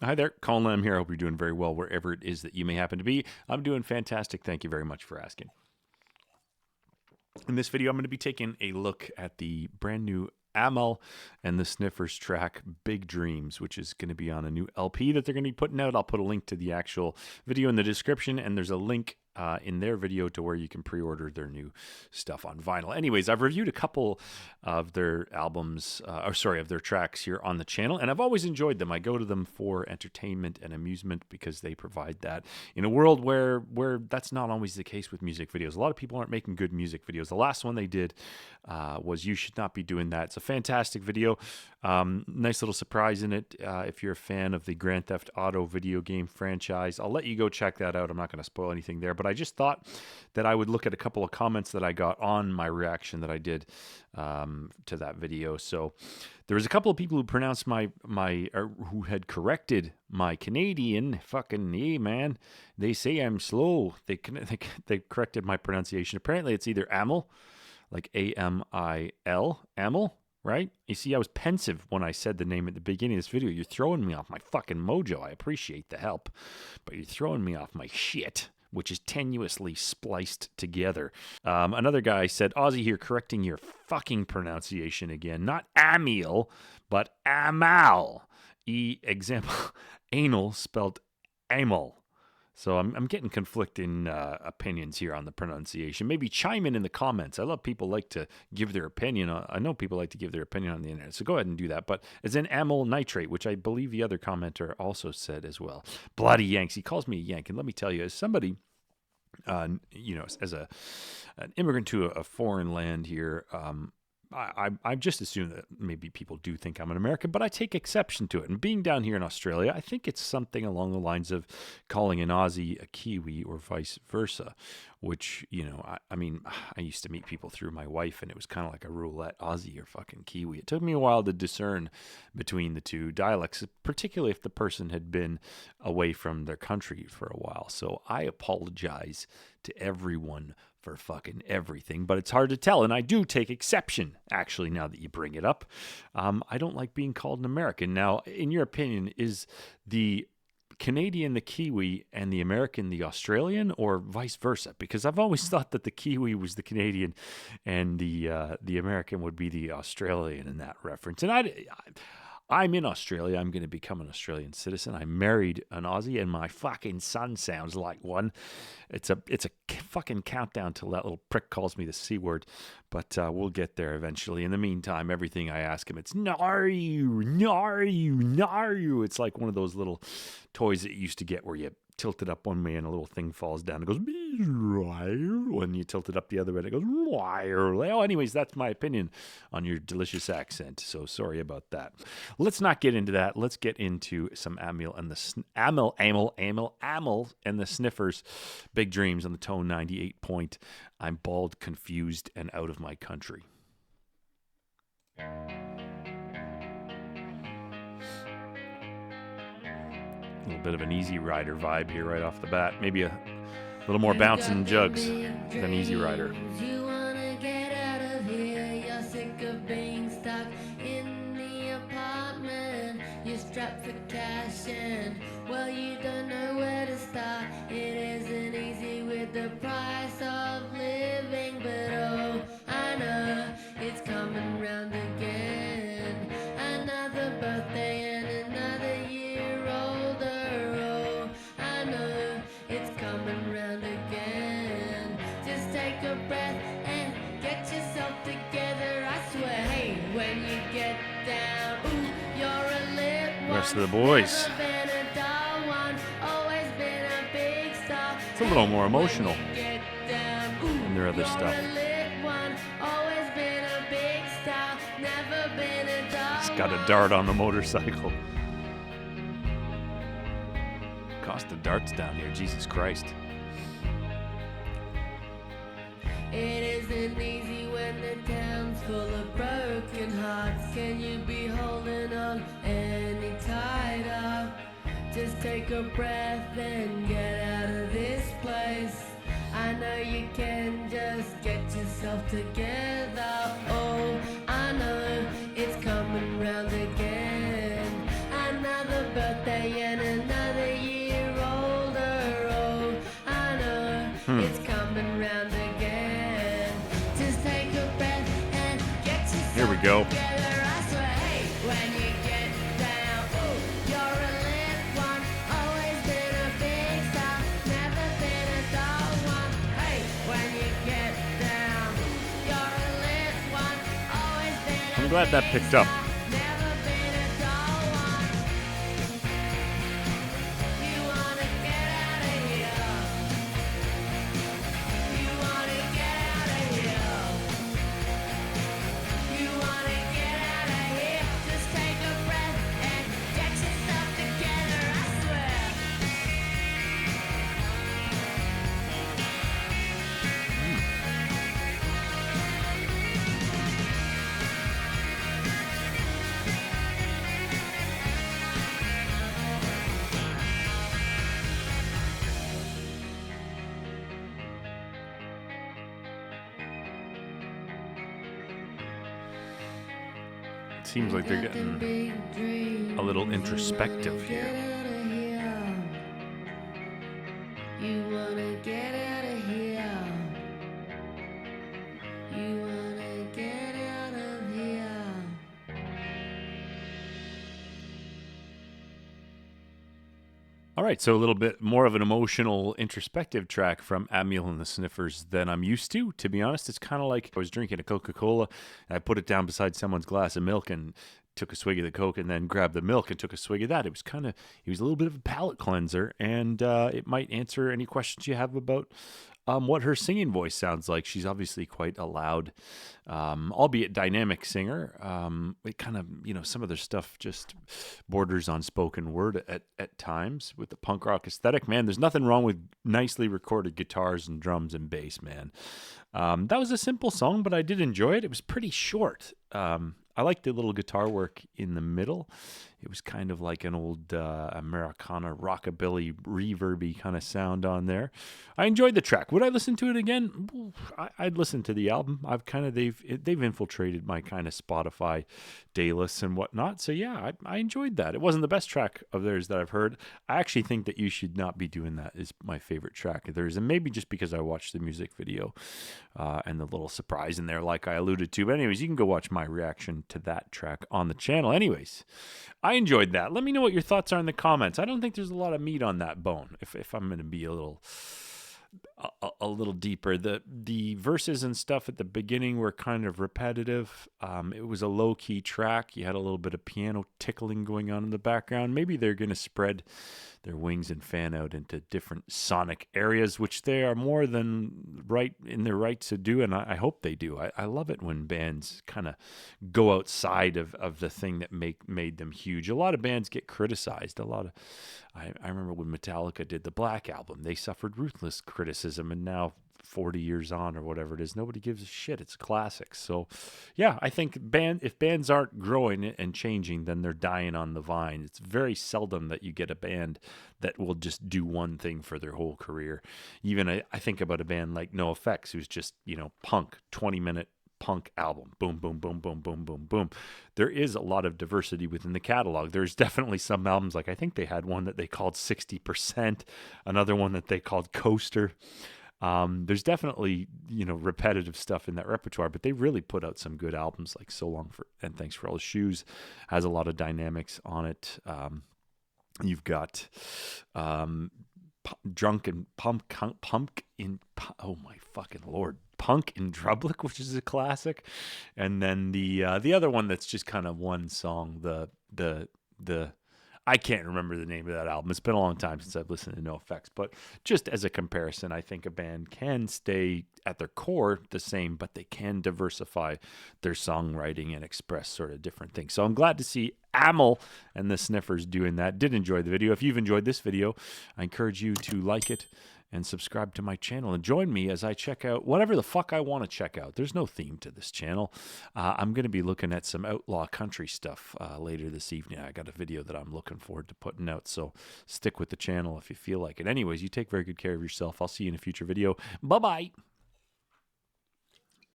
Hi there, Colin here. I hope you're doing very well wherever it is that you may happen to be. I'm doing fantastic. Thank you very much for asking. In this video, I'm going to be taking a look at the brand new Amyl and The Sniffers track, Big Dreams, which is going to be on a new LP that they're going to be putting out. I'll put a link to the actual video in the description, and there's a link in their video to where you can pre-order their new stuff on vinyl. Anyways, I've reviewed a couple of their albums, of their tracks here on the channel, and I've always enjoyed them. I go to them for entertainment and amusement because they provide that in a world where that's not always the case with music videos. A lot of people aren't making good music videos. The last one they did was You Should Not Be Doing That. It's a fantastic video. Nice little surprise in it. If you're a fan of the Grand Theft Auto video game franchise, I'll let you go check that out. I'm not going to spoil anything there, but I just thought that I would look at a couple of comments that I got on my reaction that I did to that video. So there was a couple of people who pronounced who had corrected my Canadian fucking, hey man, they say I'm slow. They corrected my pronunciation. Apparently it's either Amyl, like A-M-I-L, Amyl, right? You see, I was pensive when I said the name at the beginning of this video. You're throwing me off my fucking mojo. I appreciate the help, but you're throwing me off my shit, which is tenuously spliced together. Another guy said, Aussie here, correcting your fucking pronunciation again. Not Amyl, but Amal. Example, anal spelled amyl. So I'm getting conflicting opinions here on the pronunciation. Maybe chime in the comments. I love people like to give their opinion. I know people like to give their opinion on the internet, so go ahead and do that. But it's an amyl nitrate, which I believe the other commenter also said as well. Bloody Yanks. He calls me a Yank, and let me tell you, as somebody, as an immigrant to a foreign land here, I just assume that maybe people do think I'm an American, but I take exception to it. And being down here in Australia, I think it's something along the lines of calling an Aussie a Kiwi or vice versa, which, I used to meet people through my wife, and it was kind of like a roulette, Aussie or fucking Kiwi. It took me a while to discern between the two dialects, particularly if the person had been away from their country for a while. So I apologize to everyone for fucking everything, but it's hard to tell, and I do take exception, actually, now that you bring it up. I don't like being called an American. Now, in your opinion, is the Canadian the Kiwi and the American the Australian, or vice versa? Because I've always thought that the Kiwi was the Canadian and the American would be the Australian in that reference. And I'm in Australia. I'm going to become an Australian citizen. I married an Aussie, and my fucking son sounds like one. It's a fucking countdown till that little prick calls me the C word, but we'll get there eventually. In the meantime, everything I ask him, it's Naru, Naru, Naru. It's like one of those little toys that you used to get where you tilt it up one way and a little thing falls down. It goes, when you tilt it up the other way, it goes, oh, anyways, that's my opinion on your delicious accent. So sorry about that. Let's not get into that. Let's get into some Amyl and the Sniffers, Big Dreams on the Tone 98 point. I'm bald, confused, and out of my country. A little bit of an Easy Rider vibe here right off the bat. Maybe a little more bouncing jugs than Easy Rider. You wanna get out of here. You're sick of being stuck in the apartment. You're strapped for cash and, well, you don't know where to start. It isn't easy with the price of living, but oh, I know it's coming round again. Another birthday and another year older. Oh, I know it's coming round again. Just take a breath and get yourself together. I swear, hey, when you get down, ooh, you're a lit one. Rest of the boys. Never been a dull one, always been a big star. It's a little more emotional When you get down, ooh, than their other you're stuff. a lit one, always been a big star. Never been a dull He's got a dart on the motorcycle. Cost of darts down here, Jesus Christ. It isn't easy when the town's full of broken hearts. Can you be holding on any tighter? Just take a breath and get out of this place. I know you can, just get yourself together. Oh, I know it's coming round again. Another birthday and go. Together, I swear, hey, when you get down, ooh, you're a lit one. Always been a big star, never been a dull one. Hey, when you get down, you're a lit one. Always been a I'm glad that big picked up. star, never been a dull one. You wanna get out of here. You wanna get out of here. You wanna get out of here. Just take a breath and get yourself together, I swear. It seems like they're getting a little introspective here. You wanna get out of here. You wanna get out of here. All right, so a little bit more of an emotional, introspective track from Amyl and The Sniffers than I'm used to be honest. It's kind of like I was drinking a Coca-Cola, and I put it down beside someone's glass of milk and took a swig of the Coke and then grabbed the milk and took a swig of that. It was a little bit of a palate cleanser, and it might answer any questions you have about what her singing voice sounds like. She's obviously quite a loud, albeit dynamic singer. It kind of, some of their stuff just borders on spoken word at times with the punk rock aesthetic. Man, there's nothing wrong with nicely recorded guitars and drums and bass, man. That was a simple song, but I did enjoy it. It was pretty short. I liked the little guitar work in the middle. It was kind of like an old Americana rockabilly reverby kind of sound on there. I enjoyed the track. Would I listen to it again? I'd listen to the album. They've infiltrated my kind of Spotify day lists and whatnot. So yeah, I enjoyed that. It wasn't the best track of theirs that I've heard. I actually think that You Should Not Be Doing That is my favorite track of theirs, and maybe just because I watched the music video and the little surprise in there, like I alluded to. But anyways, you can go watch my reaction to that track on the channel. Anyways, I enjoyed that. Let me know what your thoughts are in the comments. I don't think there's a lot of meat on that bone, if I'm going to be a little deeper. The verses and stuff at the beginning were kind of repetitive. It was a low-key track. You had a little bit of piano tickling going on in the background. Maybe they're going to spread their wings and fan out into different sonic areas, which they are more than right in their rights to do, and I hope they do. I love it when bands kind of go outside of the thing that made them huge. A lot of bands get criticized. I remember when Metallica did the Black Album, they suffered ruthless criticism, and now 40 years on or whatever it is, nobody gives a shit. It's a classic. So yeah, I think if bands aren't growing and changing, then they're dying on the vine. It's very seldom that you get a band that will just do one thing for their whole career. Even I think about a band like NoFX, who's just, punk, 20-minute punk album. Boom, boom, boom, boom, boom, boom, boom. There is a lot of diversity within the catalog. There's definitely some albums, like I think they had one that they called 60%, another one that they called Coaster. There's definitely, repetitive stuff in that repertoire, but they really put out some good albums, like So Long for and Thanks for All the Shoes has a lot of dynamics on it. You've got Drunk and Punk in, oh my fucking Lord, Punk in Drublic, which is a classic. And then the other one that's just kind of one song, the I can't remember the name of that album. It's been a long time since I've listened to NoFX, but just as a comparison, I think a band can stay at their core the same, but they can diversify their songwriting and express sort of different things. So I'm glad to see Amyl and the Sniffers doing that. Did enjoy the video. If you've enjoyed this video, I encourage you to like it and subscribe to my channel and join me as I check out whatever the fuck I want to check out. There's no theme to this channel. I'm going to be looking at some outlaw country stuff later this evening. I got a video that I'm looking forward to putting out, so stick with the channel if you feel like it. Anyways, you take very good care of yourself. I'll see you in a future video. Bye-bye.